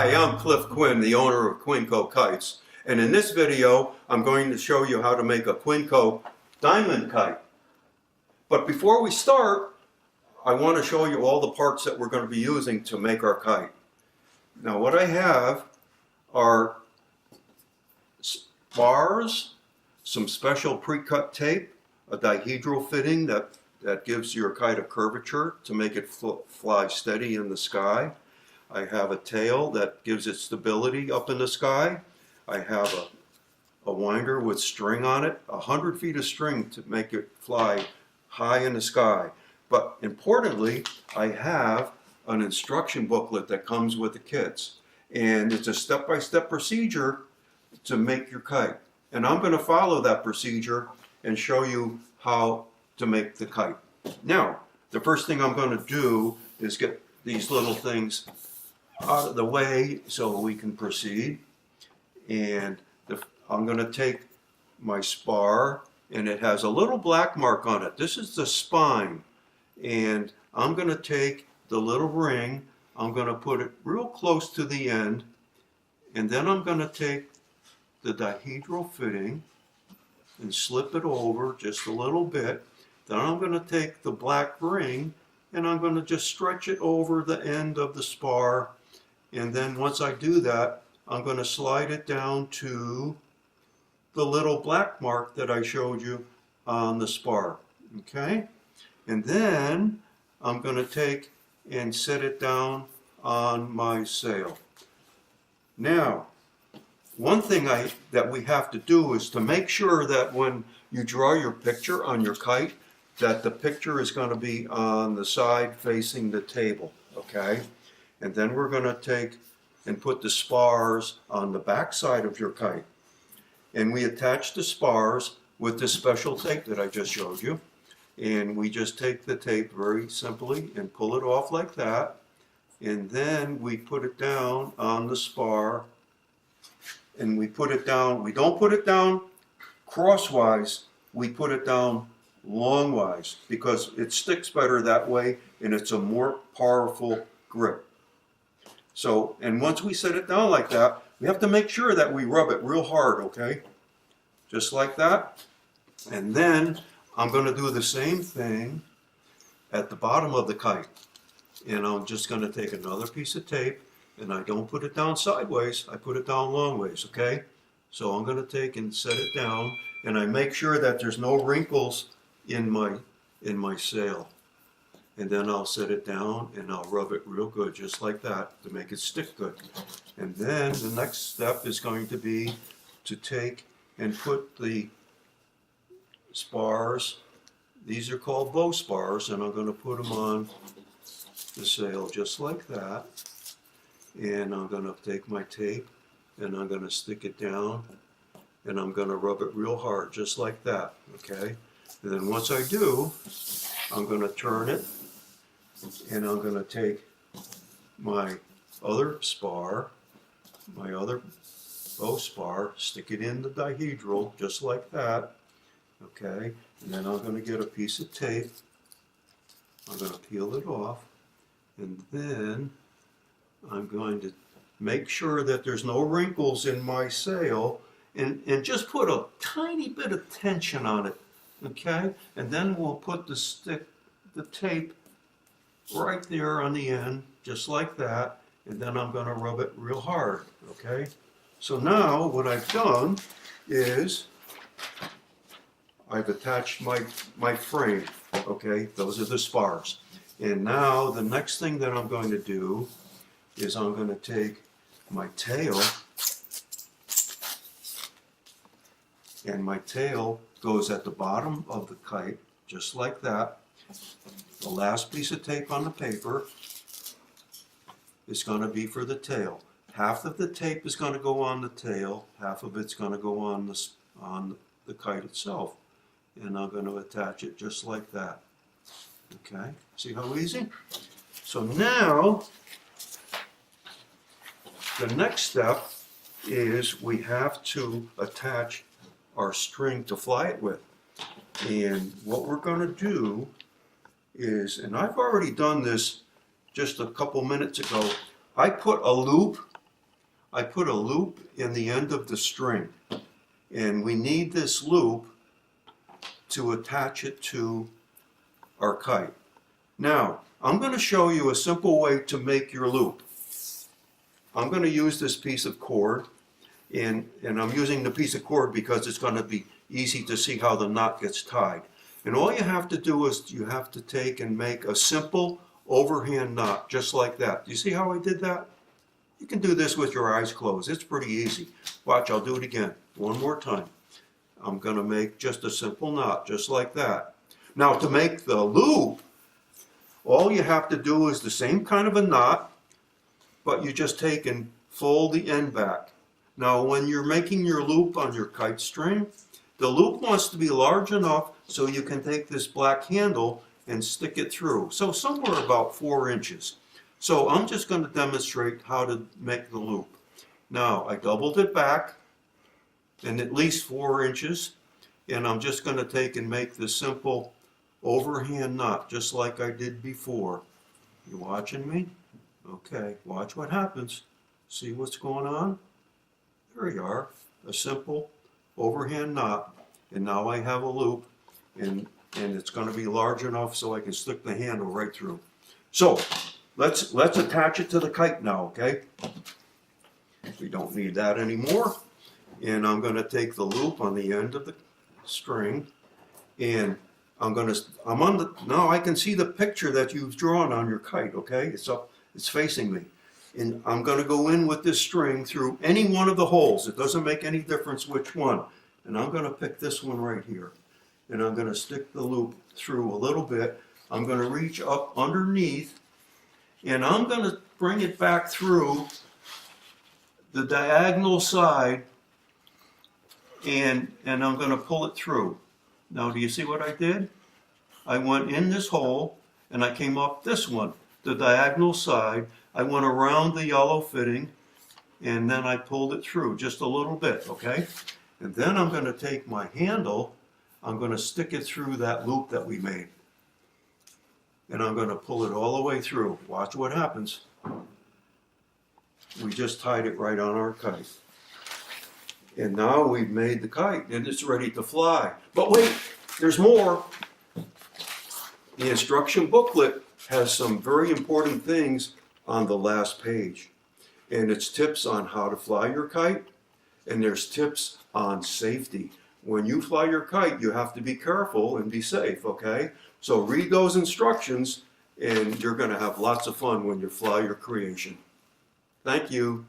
Hi, I'm Cliff Quinn, the owner of Quinco Kites, and in this video I'm going to show you how to make a Quinco Diamond Kite. But before we start, I want to show you all the parts that we're going to be using to make our kite. Now what I have are spars, some special pre-cut tape, a dihedral fitting that gives your kite a curvature to make it fly steady in the sky. I have a tail that gives it stability up in the sky. I have a winder with string on it, 100 feet of string to make it fly high in the sky. But importantly, I have an instruction booklet that comes with the kits. And it's a step-by-step procedure to make your kite. And I'm going to follow that procedure and show you how to make the kite. Now, the first thing I'm going to do is get these little things out of the way so we can proceed. And I'm going to take my spar, and it has a little black mark on it. This is the spine. And I'm going to take the little ring, I'm going to put it real close to the end, and then I'm going to take the dihedral fitting and slip it over just a little bit. Then I'm going to take the black ring and I'm going to just stretch it over the end of the spar. And then once I do that, I'm going to slide it down to the little black mark that I showed you on the spar. Okay? And then I'm going to take and set it down on my sail. Now, one thing that we have to do is to make sure that when you draw your picture on your kite, that the picture is going to be on the side facing the table, okay? And then we're going to take and put the spars on the back side of your kite. And we attach the spars with this special tape that I just showed you. And we just take the tape very simply and pull it off like that. And then we put it down on the spar. And we put it down, we don't put it down crosswise, we put it down longwise because it sticks better that way and it's a more powerful grip. So, and once we set it down like that, we have to make sure that we rub it real hard, okay? Just like that. And then I'm going to do the same thing at the bottom of the kite. And I'm just going to take another piece of tape, and I don't put it down sideways, I put it down long ways, okay? So I'm going to take and set it down, and I make sure that there's no wrinkles in my sail. And then I'll set it down and I'll rub it real good, just like that, to make it stick good. And then the next step is going to be to take and put the spars, these are called bow spars, and I'm going to put them on the sail just like that. And I'm going to take my tape and I'm going to stick it down and I'm going to rub it real hard just like that, okay? And then once I do, I'm going to turn it and I'm going to take my other spar, my other bow spar, stick it in the dihedral just like that, okay? And then I'm going to get a piece of tape, I'm going to peel it off, and then I'm going to make sure that there's no wrinkles in my sail and just put a tiny bit of tension on it, okay? And then we'll put the tape right there on the end, just like that, and then I'm going to rub it real hard, okay? So now what I've done is I've attached my frame, okay? Those are the spars. And now the next thing that I'm going to do is I'm going to take my tail, and my tail goes at the bottom of the kite, just like that. The last piece of tape on the paper is going to be for the tail. Half of the tape is going to go on the tail, half of it's going to go on the kite itself. And I'm going to attach it just like that. Okay, see how easy? So now, the next step is we have to attach our string to fly it with. And what we're going to do is, and I've already done this just a couple minutes ago, I put a loop I put a loop in the end of the string. And we need this loop to attach it to our kite. Now, I'm going to show you a simple way to make your loop. I'm going to use this piece of cord, and I'm using the piece of cord because it's going to be easy to see how the knot gets tied. And all you have to do is you have to take and make a simple overhand knot, just like that. Do you see how I did that? You can do this with your eyes closed. It's pretty easy. Watch, I'll do it again. One more time. I'm going to make just a simple knot, just like that. Now, to make the loop, all you have to do is the same kind of a knot, but you just take and fold the end back. Now, when you're making your loop on your kite string, the loop wants to be large enough so you can take this black handle and stick it through. So somewhere about 4 inches. So I'm just going to demonstrate how to make the loop. Now, I doubled it back and at least 4 inches, and I'm just going to take and make this simple overhand knot just like I did before. You watching me? Okay, watch what happens. See what's going on? There you are, a simple overhand knot, and now I have a loop, and it's going to be large enough so I can stick the handle right through. So let's attach it to the kite now, okay? We don't need that anymore. And I'm going to take the loop on the end of the string, and now I can see the picture that you've drawn on your kite, okay? It's up, it's facing me. And I'm going to go in with this string through any one of the holes. It doesn't make any difference which one. And I'm going to pick this one right here. And I'm going to stick the loop through a little bit. I'm going to reach up underneath, and I'm going to bring it back through the diagonal side, and I'm going to pull it through. Now, do you see what I did? I went in this hole, and I came up this one, the diagonal side. I went around the yellow fitting, and then I pulled it through just a little bit, okay? And then I'm going to take my handle, I'm going to stick it through that loop that we made. And I'm going to pull it all the way through. Watch what happens. We just tied it right on our kite. And now we've made the kite, and it's ready to fly. But wait, there's more. The instruction booklet has some very important things on the last page. And it's tips on how to fly your kite, and there's tips on safety. When you fly your kite, you have to be careful and be safe, okay? So read those instructions, and you're going to have lots of fun when you fly your creation. Thank you.